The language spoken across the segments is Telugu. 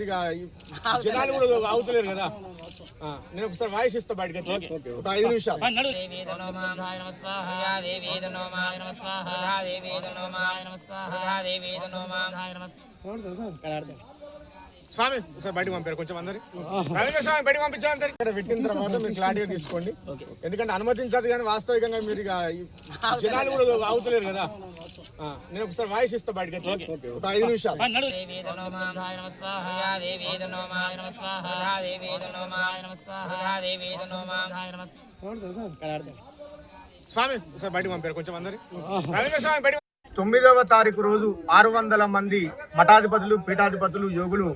ఇక జనాలు కూడా అవుతలేరు కదా. నేను ఒకసారి వాయిస్ ఇస్తా బయటకి వచ్చి ఒక 5 నిమిషాలు. స్వామి ఒకసారి బయటకు పంపారు కొంచెం అందరి రవీంద్ర స్వామి బయటకు పంపించాలి అందరి. ఇక్కడ పెట్టిన తర్వాత మీరు క్లారిటీగా తీసుకోండి, ఎందుకంటే అనుమతించదు కానీ వాస్తవికంగా మీరు ఇక జనాలు కూడా అవుతలేరు కదా. నేను ఒకసారి వాయిస్ ఇస్తా బయటకి వచ్చి ఒక 5 నిమిషాలు. స్వామి ఒకసారి బయటకు పంపారు కొంచెం అందరి రవీంద్ర స్వామి బయట. 9వ తారీఖు రోజు 600 మంది మఠాధిపతులు, పీఠాధిపతులు, యోగులు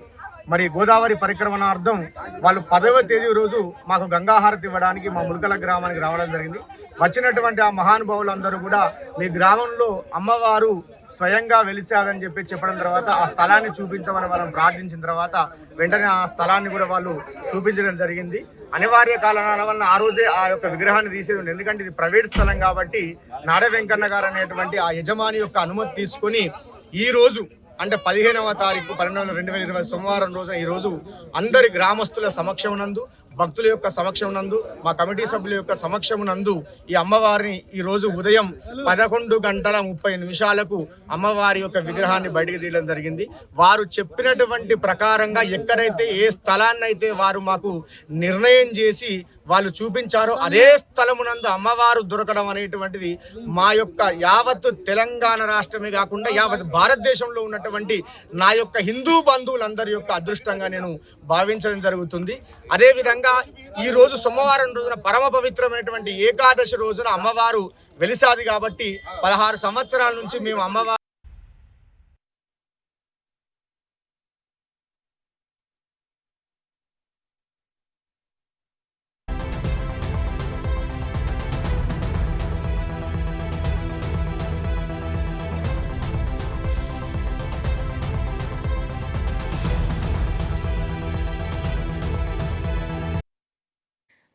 మరి గోదావరి పరిక్రమణార్థం వాళ్ళు 10వ తేదీ రోజు మాకు గంగాహారతి ఇవ్వడానికి మా ములకల గ్రామానికి రావడం జరిగింది. వచ్చినటువంటి ఆ మహానుభావులందరూ కూడా మీ గ్రామంలో అమ్మవారు స్వయంగా వెలిసాదని చెప్పడం తర్వాత ఆ స్థలాన్ని చూపించమని మనం ప్రార్థించిన తర్వాత వెంటనే ఆ స్థలాన్ని కూడా వాళ్ళు చూపించడం జరిగింది. అనివార్య కారణాల వలన ఆ రోజే ఆ యొక్క విగ్రహాన్ని తీసేది ఉంది, ఎందుకంటే ఇది ప్రైవేట్ స్థలం కాబట్టి నాడ వెంకన్న గారు అనేటువంటి ఆ యజమాని యొక్క అనుమతి తీసుకొని ఈ రోజు అంటే 15వ తారీఖు 12/2020 సోమవారం రోజున ఈ రోజు అందరి గ్రామస్తుల సమక్షం నందు, భక్తుల యొక్క సమక్షం నందు, మా కమిటీ సభ్యుల యొక్క సమక్షం నందు ఈ అమ్మవారిని ఈ రోజు ఉదయం 11:30 అమ్మవారి యొక్క విగ్రహాన్ని బయటకు తీయడం జరిగింది. వారు చెప్పినటువంటి ప్రకారంగా ఎక్కడైతే ఏ స్థలాన్ని అయితే వారు మాకు నిర్ణయం చేసి వాళ్ళు చూపించారో అదే స్థలమునందు అమ్మవారు దొరకడం అనేటువంటిది మా యొక్క యావత్ తెలంగాణ రాష్ట్రమే కాకుండా యావత్ భారతదేశంలో ఉన్నటువంటి నా యొక్క హిందూ బంధువులందరి యొక్క అదృష్టంగా నేను భావించడం జరుగుతుంది. అదేవిధంగా ఈ రోజు సోమవారం రోజున పరమ పవిత్రమైనటువంటి ఏకాదశి రోజున అమ్మవారు వెలిసాది కాబట్టి 16 సంవత్సరాల నుంచి మేము అమ్మవారు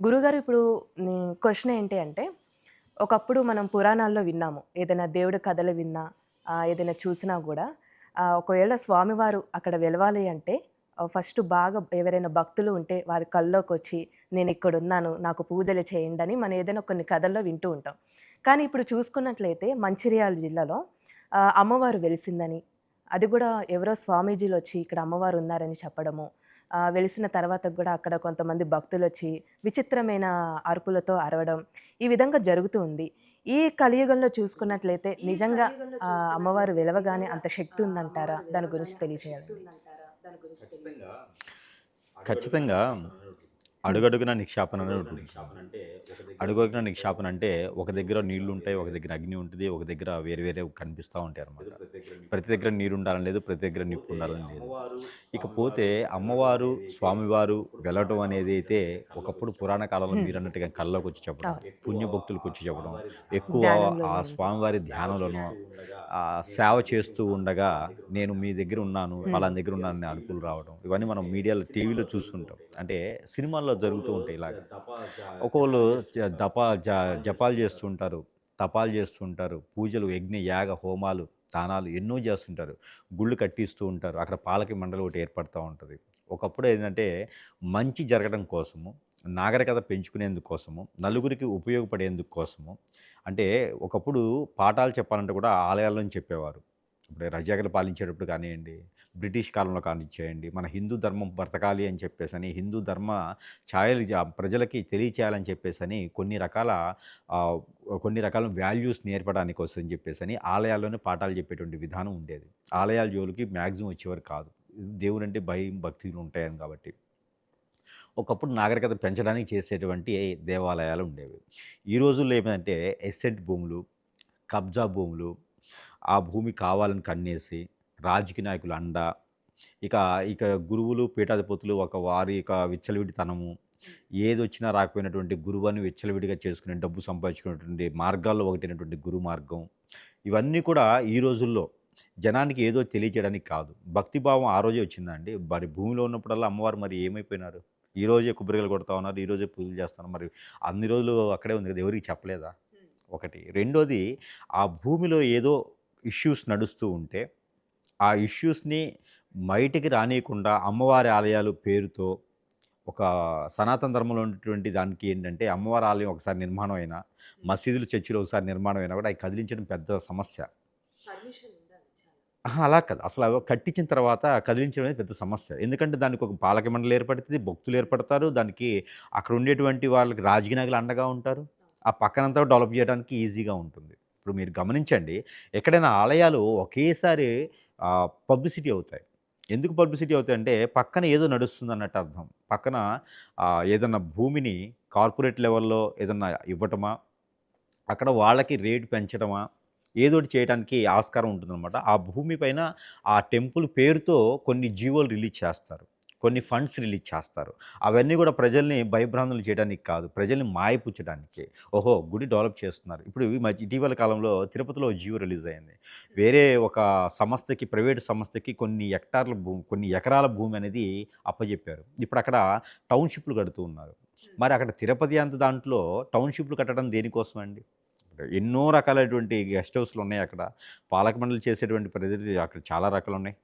గురుగారు ఇప్పుడు క్వశ్చన్ ఏంటి అంటే, ఒకప్పుడు మనం పురాణాల్లో విన్నాము, ఏదైనా దేవుడి కథలు విన్నా, ఏదైనా చూసినా కూడా ఒకవేళ స్వామివారు అక్కడ వెలవాలి అంటే ఫస్ట్ బాగా ఎవరైనా భక్తులు ఉంటే వారి కల్లోకి వచ్చి నేను ఇక్కడ ఉన్నాను, నాకు పూజలు చేయండి అని మనం ఏదైనా కొన్ని కథల్లో వింటూ ఉంటాం. కానీ ఇప్పుడు చూసుకున్నట్లయితే మంచిర్యాల జిల్లాలో అమ్మవారు వెలిసిందని, అది కూడా ఎవరో స్వామీజీలు వచ్చి ఇక్కడ అమ్మవారు ఉన్నారని చెప్పడము, వెలిసిన తర్వాత కూడా అక్కడ కొంతమంది భక్తులు వచ్చి విచిత్రమైన అరుపులతో అరవడం, ఈ విధంగా జరుగుతూ ఉంది. ఈ కలియుగంలో చూసుకున్నట్లయితే నిజంగా అమ్మవారు వెలవగానే అంత శక్తి ఉందంటారా? దాని గురించి తెలియజేయాలి. ఖచ్చితంగా అడుగడుగున నిక్షాపన అనేది ఉంటుంది. అడుగడుగున నిక్షాపన అంటే ఒక దగ్గర నీళ్లు ఉంటాయి, ఒక దగ్గర అగ్ని ఉంటుంది, ఒక దగ్గర వేరే వేరే కనిపిస్తూ ఉంటాయి అన్నమాట. ప్రతి దగ్గర నీరు ఉండాలని లేదు, ప్రతి దగ్గర నిప్పు ఉండాలని లేదు. ఇకపోతే అమ్మవారు స్వామివారు వెళ్ళటం అనేది అయితే ఒకప్పుడు పురాణ కాలంలో మీరు అన్నట్టుగా కళ్ళలోకి వచ్చి చెప్పడం, పుణ్యభక్తులకు వచ్చి చెప్పడం, ఎక్కువ ఆ స్వామివారి ధ్యానంలోనూ సేవ చేస్తూ ఉండగా నేను మీ దగ్గర ఉన్నాను, పలానా దగ్గర ఉన్నాను అని అడుగులు రావడం, ఇవన్నీ మనం మీడియాలో టీవీలో చూస్తుంటాం. అంటే సినిమాల్లో జరుగుతూ ఉంటాయి. ఇలాగ ఒక్కొక్కళ్ళు జపాలు చేస్తుంటారు, తపాలు చేస్తుంటారు, పూజలు, యజ్ఞ యాగ హోమాలు, దానాలు ఎన్నో చేస్తుంటారు, గుళ్ళు కట్టిస్తూ ఉంటారు, అక్కడ పాలకి మండలి ఒకటి ఏర్పడుతూ ఉంటుంది. ఒకప్పుడు ఏంటంటే మంచి జరగడం కోసము, నాగరికత పెంచుకునేందుకు కోసము, నలుగురికి ఉపయోగపడేందుకు కోసము, అంటే ఒకప్పుడు పాఠాలు చెప్పాలంటే కూడా ఆలయాల్లోని చెప్పేవారు. ఇప్పుడు రజాకలు పాలించేటప్పుడు కానివ్వండి, బ్రిటిష్ కాలంలో కానిచ్చేయండి, మన హిందూ ధర్మం బ్రతకాలి అని చెప్పేసి, హిందూ ధర్మ ఛాయలు ప్రజలకి తెలియచేయాలని చెప్పేసి కొన్ని రకాల వాల్యూస్ నేర్పడానికి వస్తుందని చెప్పేసి ఆలయాల్లోనే పాఠాలు చెప్పేటువంటి విధానం ఉండేది. ఆలయాల జోలికి మ్యాక్సిమం వచ్చేవారు కాదు, దేవుడు అంటే భయం భక్తులు ఉంటాయని. కాబట్టి ఒకప్పుడు నాగరికత పెంచడానికి చేసేటువంటి దేవాలయాలు ఉండేవి. ఈ రోజుల్లో ఏమిటంటే ఎస్టేట్ భూములు, కబ్జా భూములు, ఆ భూమి కావాలని కన్నేసి రాజకీయ నాయకులు అండ, ఇక గురువులు పీఠాధిపతులు వారి విచ్చలవిడితనము, ఏదొచ్చినా రాకపోయినటువంటి గురువుని విచ్చలవిడిగా చేసుకునే డబ్బు సంపాదించుకునేటువంటి మార్గాల్లో ఒకటైనటువంటి గురు మార్గం, ఇవన్నీ కూడా ఈ రోజుల్లో జనానికి ఏదో తెలియజేయడానికి కాదు, భక్తిభావం ఆ రోజే వచ్చిందండి. మరి భూమిలో ఉన్నప్పుడల్లా అమ్మవారు మరి ఏమైపోయినారు? ఈరోజే కొబ్బరికాయలు కొడతా ఉన్నారు, ఈరోజే పూజలు చేస్తున్నారు, మరి అన్ని రోజులు అక్కడే ఉంది కదా, ఎవరికి చెప్పలేదా? ఒకటి. రెండోది, ఆ భూమిలో ఏదో ఇష్యూస్ నడుస్తూ ఉంటే ఆ ఇష్యూస్ని బయటికి రానియకుండా అమ్మవారి ఆలయాలు పేరుతో ఒక సనాతన ధర్మంలో ఉన్నటువంటి దానికి ఏంటంటే అమ్మవారి ఆలయం ఒకసారి నిర్మాణం అయినా, మసీదులు చర్చిలు ఒకసారి నిర్మాణం అయినా కూడా అవి కదిలించడం పెద్ద సమస్య. అలా కాదు. అసలు అవి కట్టించిన తర్వాత కదిలించడం అనేది పెద్ద సమస్య. ఎందుకంటే దానికి ఒక పాలక మండలి ఏర్పడుతుంది, భక్తులు ఏర్పడతారు. దానికి అక్కడ ఉండేటువంటి వాళ్ళకి రాజకీయ నాయకులు అండగా ఉంటారు. ఆ పక్కనంతా డెవలప్ చేయడానికి ఈజీగా ఉంటుంది. ఇప్పుడు మీరు గమనించండి, ఎక్కడైనా ఆలయాలు ఒకేసారి పబ్లిసిటీ అవుతాయి. ఎందుకు పబ్లిసిటీ అవుతాయంటే పక్కన ఏదో నడుస్తుందన్నట్టు అర్థం. పక్కన ఏదన్నా భూమిని కార్పొరేట్ లెవెల్‌లో ఏదన్నా ఇవ్వటమా, అక్కడ వాళ్ళకి రేటు పెంచడమా, ఏదోకటి చేయడానికి ఆస్కారం ఉంటుందనమాట. ఆ భూమి పైన ఆ టెంపుల్ పేరుతో కొన్ని జీవోలు రిలీజ్ చేస్తారు. కొన్ని ఫండ్స్ రిలీజ్ చేస్తారు. అవన్నీ కూడా ప్రజల్ని భయభ్రాంతులు చేయడానికి కాదు, ప్రజల్ని మాయపుచ్చడానికి. ఓహో! గుడి డెవలప్ చేస్తున్నారు. ఇప్పుడు ఈ మధ్య ఇటీవల కాలంలో తిరుపతిలో జియో రిలీజ్ అయింది. వేరే ఒక సంస్థకి, ప్రైవేట్ సంస్థకి కొన్ని ఎకరాల భూమి అనేది అప్పజెప్పారు. ఇప్పుడు అక్కడ టౌన్‌షిప్‌లు కడుతూ ఉన్నారు. మరి అక్కడ తిరుపతి అంత దాంట్లో టౌన్‌షిప్‌లు కట్టడం దేనికోసం అండి? ఎన్నో రకాలైనటువంటి గెస్ట్ హౌస్‌లు ఉన్నాయి అక్కడ. పాలక మండలి చేసేటువంటి ప్రతినిధి అక్కడ చాలా రకాలున్నాయి.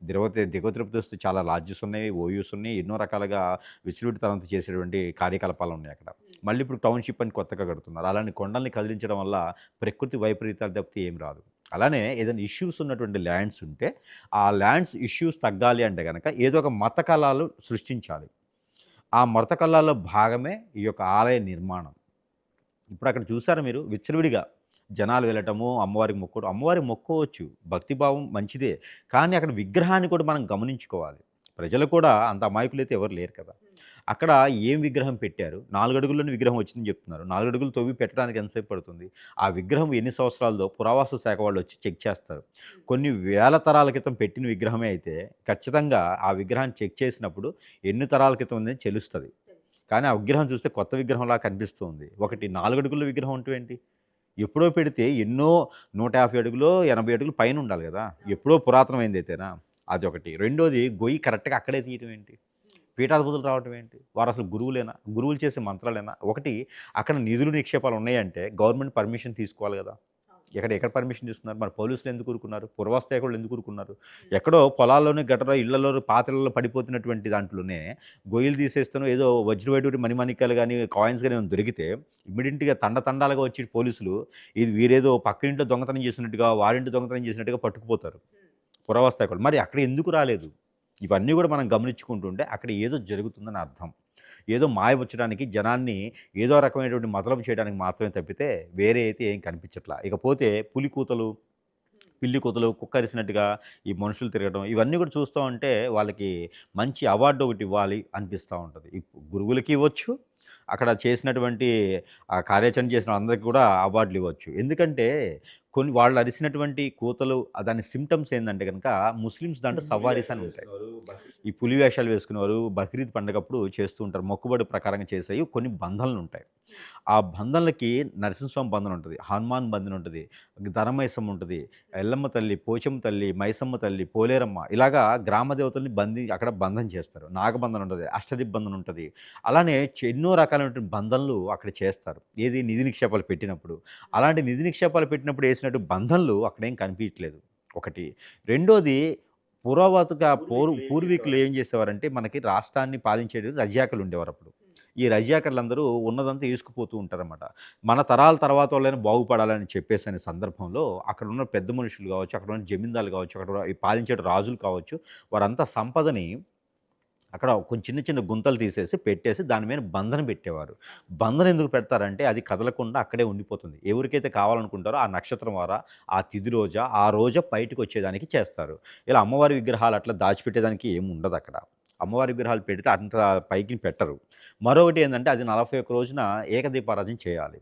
దిగువ తిరుపతి వస్తే చాలా లాడ్జెస్ ఉన్నాయి, ఓయూస్ ఉన్నాయి. ఎన్నో రకాలుగా విచ్చలవిడితనంతో చేసేటువంటి కార్యకలాపాలు ఉన్నాయి అక్కడ. మళ్ళీ ఇప్పుడు టౌన్‌షిప్ అని కొత్తగా కడుతున్నారు. అలాంటి కొండల్ని కదిలించడం వల్ల ప్రకృతి వైపరీత్యాలు తప్పితే ఏం రాదు. అలానే ఏదైనా ఇష్యూస్ ఉన్నటువంటి ల్యాండ్స్ ఉంటే, ఆ ల్యాండ్స్ ఇష్యూస్ తగ్గాలి అంటే గనక ఏదో ఒక మత కళలు సృష్టించాలి. ఆ మత కళల్లో భాగమే ఈ యొక్క ఆలయ నిర్మాణం. ఇప్పుడు అక్కడ చూసారా మీరు విచ్చలవిడిగా జనాలు వెళ్ళటము, అమ్మవారికి మొక్కుకోవడం. అమ్మవారికి మొక్కోవచ్చు, భక్తిభావం మంచిదే. కానీ అక్కడ విగ్రహాన్ని కూడా మనం గమనించుకోవాలి. ప్రజలు కూడా అంత అమాయకులైతే ఎవరు లేరు కదా! అక్కడ ఏం విగ్రహం పెట్టారు? 4 అడుగుల్లోనే విగ్రహం వచ్చిందని చెప్తున్నారు. 4 అడుగులు తవ్వి పెట్టడానికి ఎంతసేపు పడుతుంది? ఆ విగ్రహం ఎన్ని సంవత్సరాలదో పురావస్తు శాఖ వాళ్ళు వచ్చి చెక్ చేస్తారు. కొన్ని వేల తరాల క్రితం పెట్టిన విగ్రహమే అయితే ఖచ్చితంగా ఆ విగ్రహాన్ని చెక్ చేసినప్పుడు ఎన్ని తరాల క్రితం ఉందని తెలుస్తది. కానీ ఆ విగ్రహం చూస్తే కొత్త విగ్రహంలా కనిపిస్తూ ఉంది. ఒకటి 4 అడుగుల విగ్రహం అంటూ ఏంటి? ఎప్పుడో పెడితే ఎన్నో 150 అడుగులో, 80 అడుగులు పైన ఉండాలి గదా! ఎప్పుడో పురాతనమైందైతేనా? అదొకటి. రెండోది గొయ్యి కరెక్ట్‌గా అక్కడే తీయటం ఏంటి? పీఠాధిపతులు రావటం ఏంటి? వారసలు గురువులేనా? గురువులు చేసే మంత్రాలేనా? ఒకటి అక్కడ నిధులు నిక్షేపాలు ఉన్నాయంటే గవర్నమెంట్ పర్మిషన్ తీసుకోవాలి గదా! ఎక్కడ పర్మిషన్ తీసుకున్నారు? మరి పోలీసులు ఎందుకు ఊరుకున్నారు? పురవస్థకులు ఎందుకు ఊరుకున్నారు? ఎక్కడో పొలాల్లోనే గట్ర ఇళ్లలో పాత్రలలో పడిపోతున్నటువంటి దాంట్లోనే గొయ్యలు తీసేస్తాను ఏదో వజ్రవైడూరి మణిమాణిక్యాలు కానీ కాయిన్స్ కానీ దొరికితే ఇమ్మీడియట్గా తండాలుగా వచ్చి పోలీసులు ఇది వీరేదో పక్కింట్లో దొంగతనం చేసినట్టుగా, వారింటి దొంగతనం చేసినట్టుగా పట్టుకుపోతారు పురవస్థకులు. మరి అక్కడ ఎందుకు రాలేదు? ఇవన్నీ కూడా మనం గమనించుకుంటుంటే అక్కడ ఏదో జరుగుతుందని అర్థం. ఏదో మాయపుచ్చడానికి జనాన్ని ఏదో రకమైనటువంటి మతలబు చేయడానికి మాత్రమే తప్పితే వేరే అయితే ఏం కనిపించట్లా. ఇకపోతే పులికూతలు, పిల్లి కూతలు, కుక్క అరిసినట్టుగా ఈ మనుషులు తిరగడం ఇవన్నీ కూడా చూస్తూ ఉంటే వాళ్ళకి మంచి అవార్డు ఒకటి ఇవ్వాలి అనిపిస్తూ ఉంటుంది. గురువులకి ఇవ్వచ్చు, అక్కడ చేసినటువంటి కార్యాచరణ చేసిన అందరికీ కూడా అవార్డులు ఇవ్వచ్చు. ఎందుకంటే కొన్ని వాళ్ళు అరిసినటువంటి కూతలు దాని సిమ్టమ్స్ ఏందంటే కనుక ముస్లిమ్స్ దాంట్లో సవారీస్ అని ఉంటాయి. ఈ పులి వేషాలు వేసుకునేవారు బక్రీద్ పండగప్పుడు చేస్తూ ఉంటారు. మొక్కుబడి ప్రకారంగా చేసేవి కొన్ని బంధనలు ఉంటాయి. ఆ బంధనలకి నరసింహస్వామి బంధన ఉంటుంది, హనుమాన్ బంధన ఉంటుంది, ధనమైసమ్మ ఉంటుంది, ఎల్లమ్మ తల్లి, పోచమ్మ తల్లి, మైసమ్మ తల్లి, పోలేరమ్మ ఇలాగా గ్రామ దేవతల్ని అక్కడ బంధన చేస్తారు. నాగబంధన ఉంటుంది, అష్టదిగ్బంధన ఉంటుంది. అలానే ఎన్నో రకాలైనటువంటి బంధనలు అక్కడ చేస్తారు. ఏది నిధి నిక్షేపాలు పెట్టినప్పుడు. అలాంటి నిధి నిక్షేపాలు పెట్టినప్పుడు వేసినట్టు బంధనలు అక్కడేం కనిపించట్లేదు ఒకటి. రెండోది పూర్వీకులు ఏం చేసేవారంటే మనకి రాష్ట్రాన్ని పాలించేది రజాకలు ఉండేవారు అప్పుడు. ఈ రజాకర్లందరూ ఉన్నదంతా తీసుకుపోతూ ఉంటారన్నమాట. మన తరాల తర్వాత వాళ్ళని బాగుపడాలని చెప్పేసనే సందర్భంలో అక్కడ ఉన్న పెద్ద మనుషులు కావచ్చు, అక్కడ ఉన్న జమీందారులు కావచ్చు, అక్కడ పాలించే రాజులు కావచ్చు, వారంతా సంపదని అక్కడ కొంచెం చిన్న చిన్న గుంతలు తీసేసి పెట్టేసి దాని మీద బంధన పెట్టేవారు. బంధన ఎందుకు పెడతారంటే అది కదలకుండా అక్కడే ఉండిపోతుంది. ఎవరికైతే కావాలనుకుంటారో ఆ నక్షత్రం వారా, ఆ తిథి రోజా, ఆ రోజా బయటకు వచ్చేదానికి చేస్తారు. ఇలా అమ్మవారి విగ్రహాలు అట్లా దాచిపెట్టేదానికి ఏమి ఉండదు అక్కడ. అమ్మవారి విగ్రహాలు పెడితే అంత పైకి పెట్టరు. మరొకటి ఏంటంటే అది 41 రోజున ఏకదీపారాధన చేయాలి.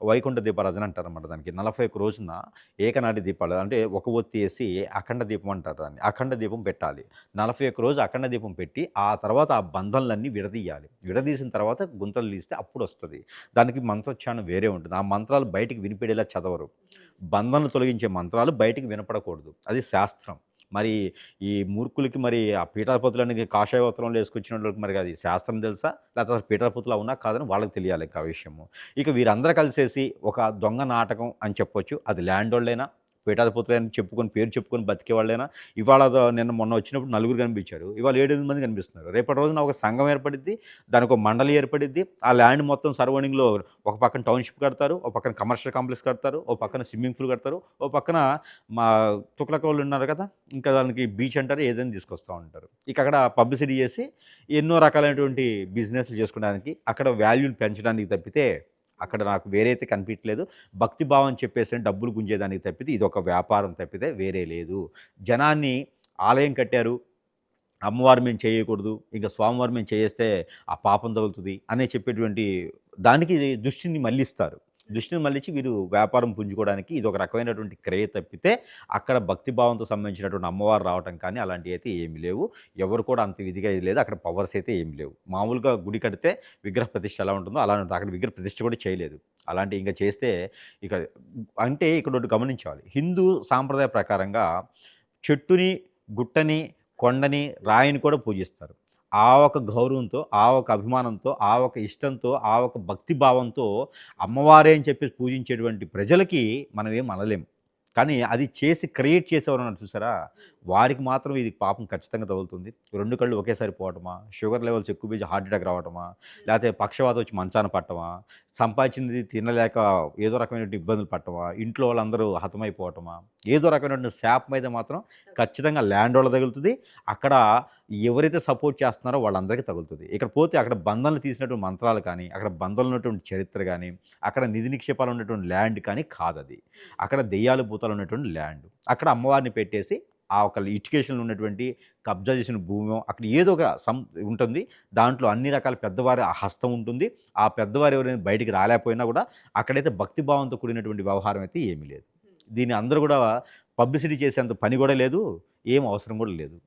వైకుంఠ దీపారాధన అంటారన్నమాట దానికి. 41 రోజున ఏకనాటి దీపాలు అంటే ఒక ఒత్తి వేసి అఖండ దీపం అంటారు దాన్ని. అఖండ దీపం పెట్టాలి. 41 రోజు అఖండ దీపం పెట్టి ఆ తర్వాత ఆ బంధనలన్నీ విడదీయాలి. విడదీసిన తర్వాత గుంతలు తీస్తే అప్పుడు వస్తుంది. దానికి మంత్రోచ్చారణ వేరే ఉంటుంది. ఆ మంత్రాలు బయటికి వినిపడేలా చదవరు. బంధనలు తొలగించే మంత్రాలు బయటికి వినపడకూడదు. అది శాస్త్రం. మరి ఈ మూర్ఖులకి మరి ఆ పీఠాధిపతులని కాషాయ వస్త్రంలో వేసుకొచ్చిన వాళ్ళకి మరి అది శాస్త్రం తెలుసా, లేకపోతే పీఠాధిపతులు అవునా కాదని వాళ్ళకి తెలియాలి ఆ విషయము. ఇక వీరందరూ కలిసేసి ఒక దొంగ నాటకం అని చెప్పొచ్చు. అది ల్యాండ్ వాళ్ళైనా, పీఠాధిపతులు అని చెప్పుకొని పేరు చెప్పుకొని బతికే వాళ్ళైనా ఇవాళ నిన్న మొన్న వచ్చినప్పుడు నలుగురు కనిపించారు, ఇవాళ 7-8 మంది కనిపిస్తున్నారు. రేపటి రోజున ఒక సంఘం ఏర్పడిద్ది, దానికి ఒక మండలి ఏర్పడిద్ది. ఆ ల్యాండ్ మొత్తం సరౌండింగ్లో ఒక పక్కన టౌన్షిప్ కడతారు, ఒక పక్కన కమర్షియల్ కాంప్లెక్స్ కడతారు, ఒక పక్కన స్విమ్మింగ్ పూల్ కడతారు, ఒక పక్కన మా తుక్లక వాళ్ళు ఉన్నారు కదా, ఇంకా దానికి బీచ్ అంటారు, ఏదైనా తీసుకొస్తూ ఉంటారు. ఇక అక్కడ పబ్లిసిటీ చేసి ఎన్నో రకాలైనటువంటి బిజినెస్లు చేసుకోవడానికి, అక్కడ వాల్యూని పెంచడానికి తప్పితే అక్కడ నాకు వేరే అయితే కనిపించలేదు. భక్తి భావం చెప్పేసి డబ్బులు గుంజేదానికి తప్పితే ఇది ఒక వ్యాపారం తప్పితే వేరే లేదు. జనాన్ని ఆలయం కట్టారు, అమ్మవారు మేము చేయకూడదు, ఇంకా స్వామివారు మేము చేస్తే ఆ పాపం తగులుతుంది అనే చెప్పేటువంటి దానికి దృష్టిని మళ్ళిస్తారు. దృష్టిని మళ్ళించి వీరు వ్యాపారం పుంజుకోవడానికి ఇది ఒక రకమైనటువంటి క్రయ తప్పితే అక్కడ భక్తిభావంతో సంబంధించినటువంటి అమ్మవారు రావటం కానీ అలాంటివి అయితే ఏమి లేవు. ఎవరు కూడా అంత విధిగా ఇది లేదు. అక్కడ పవర్స్ అయితే ఏమి లేవు. మామూలుగా గుడి కడితే విగ్రహ ప్రతిష్ఠ ఎలా ఉంటుందో అలా ఉంటుంది. అక్కడ విగ్రహ ప్రతిష్ఠ కూడా చేయలేదు. అలాంటి ఇంకా చేస్తే ఇక అంటే ఇక్కడ ఒకటి గమనించాలి. హిందూ సాంప్రదాయ ప్రకారంగా చెట్టుని, గుట్టని, కొండని, రాయిని కూడా పూజిస్తారు. ఆ ఒక గౌరవంతో, ఆ ఒక అభిమానంతో, ఆ ఒక ఇష్టంతో, ఆ ఒక భక్తి భావంతో అమ్మవారే అని చెప్పేసి పూజించేటువంటి ప్రజలకి మనం ఏం అనలేం. కానీ అది చేసి క్రియేట్ చేసేవారు చూసారా, వారికి మాత్రం ఇది పాపం ఖచ్చితంగా తగులుతుంది. 2 కళ్ళు ఒకేసారి పోవటమా, షుగర్ లెవెల్స్ ఎక్కువ పెంచి హార్ట్ అటాక్ రావటమా, లేకపోతే పక్షవాతం వచ్చి మంచాన పట్టమా, సంపాదించింది తినలేక ఏదో రకమైన ఇబ్బందులు పట్టమా, ఇంట్లో వాళ్ళందరూ హతమైపోవటమా, ఏదో రకమైన శాపం అయితే మాత్రం ఖచ్చితంగా ల్యాండ్ వాళ్ళ తగులుతుంది. అక్కడ ఎవరైతే సపోర్ట్ చేస్తున్నారో వాళ్ళందరికీ తగులుతుంది. ఇక్కడ పోతే అక్కడ బంధనలు తీసినటువంటి మంత్రాలు కానీ, అక్కడ బంధనలు ఉన్నటువంటి చరిత్ర కానీ, అక్కడ నిధి నిక్షేపాలు ఉన్నటువంటి ల్యాండ్ కానీ కాదది. అక్కడ దెయ్యాలు భూతాలు ఉన్నటువంటి ల్యాండ్. అక్కడ అమ్మవారిని పెట్టేసి ఆ ఒక లిటిగేషన్లో ఉన్నటువంటి కబ్జా చేసిన భూమి అక్కడ ఏదో ఒక ఉంటుంది. దాంట్లో అన్ని రకాల పెద్దవారి హస్తం ఉంటుంది. ఆ పెద్దవారు ఎవరైనా బయటికి రాలేకపోయినా కూడా అక్కడైతే భక్తిభావంతో కూడినటువంటి వ్యవహారం అయితే ఏమీ లేదు. దీన్ని అందరూ కూడా పబ్లిసిటీ చేసేంత పని కూడా లేదు, ఏం అవసరం కూడా లేదు.